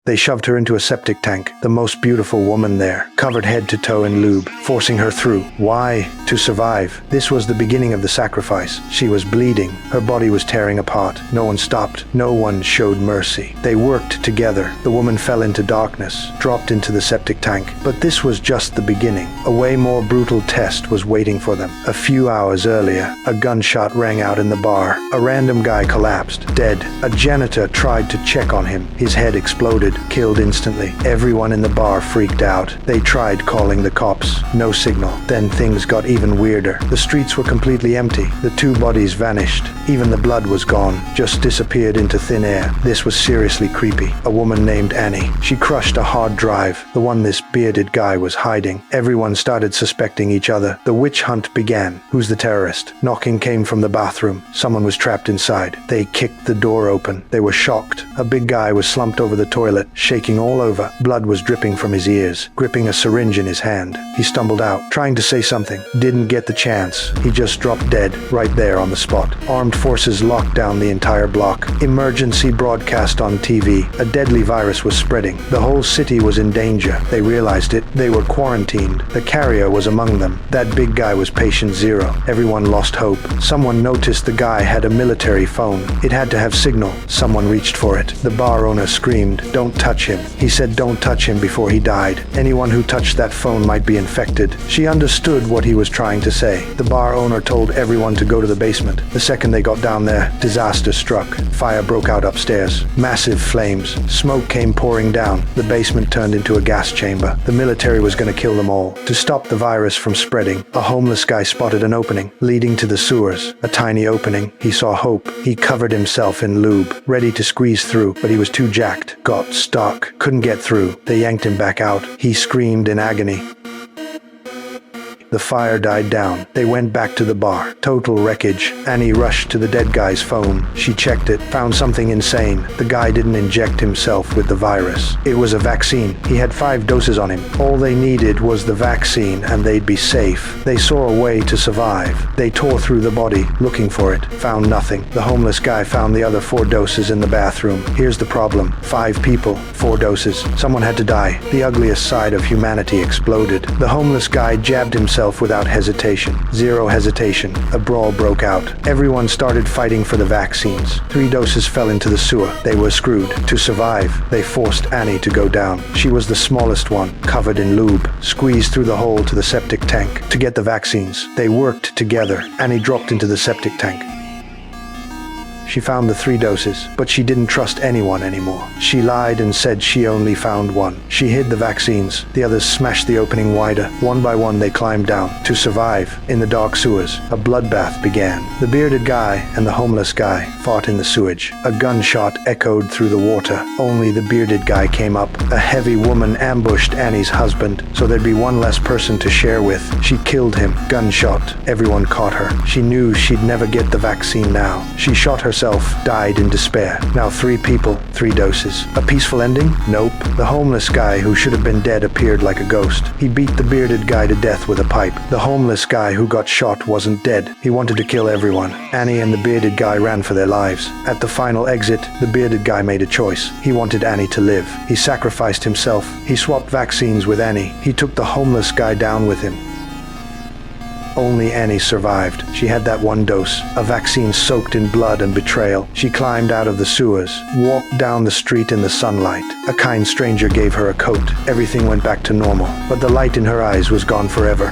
They shoved her into a septic tank, the most beautiful woman there, covered head to toe in lube, forcing her through. Why? To survive. This was the beginning of the sacrifice. She was bleeding. Her body was tearing apart. No one stopped. No one showed mercy. They worked together. The woman fell into darkness, dropped into the septic tank. But this was just the beginning. A way more brutal test was waiting for them. A few hours earlier, a gunshot rang out in the bar. A random guy collapsed, dead. A janitor tried to check on him. His head exploded, killed instantly. Everyone in the bar freaked out. They tried calling the cops. No signal. Then things got even weirder. The streets were completely empty. The two bodies vanished. Even the blood was gone, just disappeared into thin air. This was seriously creepy. A woman named Annie. She crushed a hard drive, the one this bearded guy was hiding. Everyone started suspecting each other. The witch hunt began. Who's the terrorist? Knocking came from the bathroom. Someone was trapped inside. They kicked the door open. They were shocked. A big guy was slumped over the toilet, shaking all over. Blood was dripping from his ears, gripping a syringe in his hand. He stumbled out, trying to say something. Didn't get the chance. He just dropped dead, right there on the spot. Armed forces locked down the entire block. Emergency broadcast on TV. A deadly virus was spreading. The whole city was in danger. They realized it. They were quarantined. The carrier was among them. That big guy was patient zero. Everyone lost hope. Someone noticed the guy had a military phone. It had to have signal. Someone reached for it. The bar owner screamed, "Don't touch him." He said don't touch him before he died. Anyone who touched that phone might be infected. She understood what he was trying to say. The bar owner told everyone to go to the basement. The second they got down there, disaster struck. Fire broke out upstairs. Massive flames. Smoke came pouring down. The basement turned into a gas chamber. The military was going to kill them all. To stop the virus from spreading, a homeless guy spotted an opening leading to the sewers. A tiny opening. He saw hope. He covered himself in lube, ready to squeeze through, but he was too jacked. Got stuck. Couldn't get through. They yanked him back out. He screamed in agony. The fire died down. They went back to the bar. Total wreckage. Annie rushed to the dead guy's phone. She checked it, found something insane. The guy didn't inject himself with the virus. It was a vaccine. He had 5 doses on him. All they needed was the vaccine and they'd be safe. They saw a way to survive. They tore through the body, looking for it. Found nothing. The homeless guy found the other 4 doses in the bathroom. Here's the problem. 5 people, 4 doses. Someone had to die. The ugliest side of humanity exploded. The homeless guy jabbed himself without hesitation. Zero hesitation. A brawl broke out. Everyone started fighting for the vaccines. 3 doses fell into the sewer. They were screwed. To survive, they forced Annie to go down. She was the smallest one, covered in lube, squeezed through the hole to the septic tank. To get the vaccines, they worked together. Annie dropped into the septic tank. She found the 3 doses, but she didn't trust anyone anymore. She lied and said she only found 1. She hid the vaccines. The others smashed the opening wider. One by one they climbed down. To survive, in the dark sewers, a bloodbath began. The bearded guy and the homeless guy fought in the sewage. A gunshot echoed through the water. Only the bearded guy came up. A heavy woman ambushed Annie's husband, so there'd be one less person to share with. She killed him. Gunshot. Everyone caught her. She knew she'd never get the vaccine now. She shot herself, died in despair. Now 3 people, 3 doses. A peaceful ending? Nope. The homeless guy who should have been dead appeared like a ghost. He beat the bearded guy to death with a pipe. The homeless guy who got shot wasn't dead. He wanted to kill everyone. Annie and the bearded guy ran for their lives. At the final exit, the bearded guy made a choice. He wanted Annie to live. He sacrificed himself. He swapped vaccines with Annie. He took the homeless guy down with him. Only Annie survived. She had that 1 dose, a vaccine soaked in blood and betrayal. She climbed out of the sewers, walked down the street in the sunlight. A kind stranger gave her a coat. Everything went back to normal, but the light in her eyes was gone forever.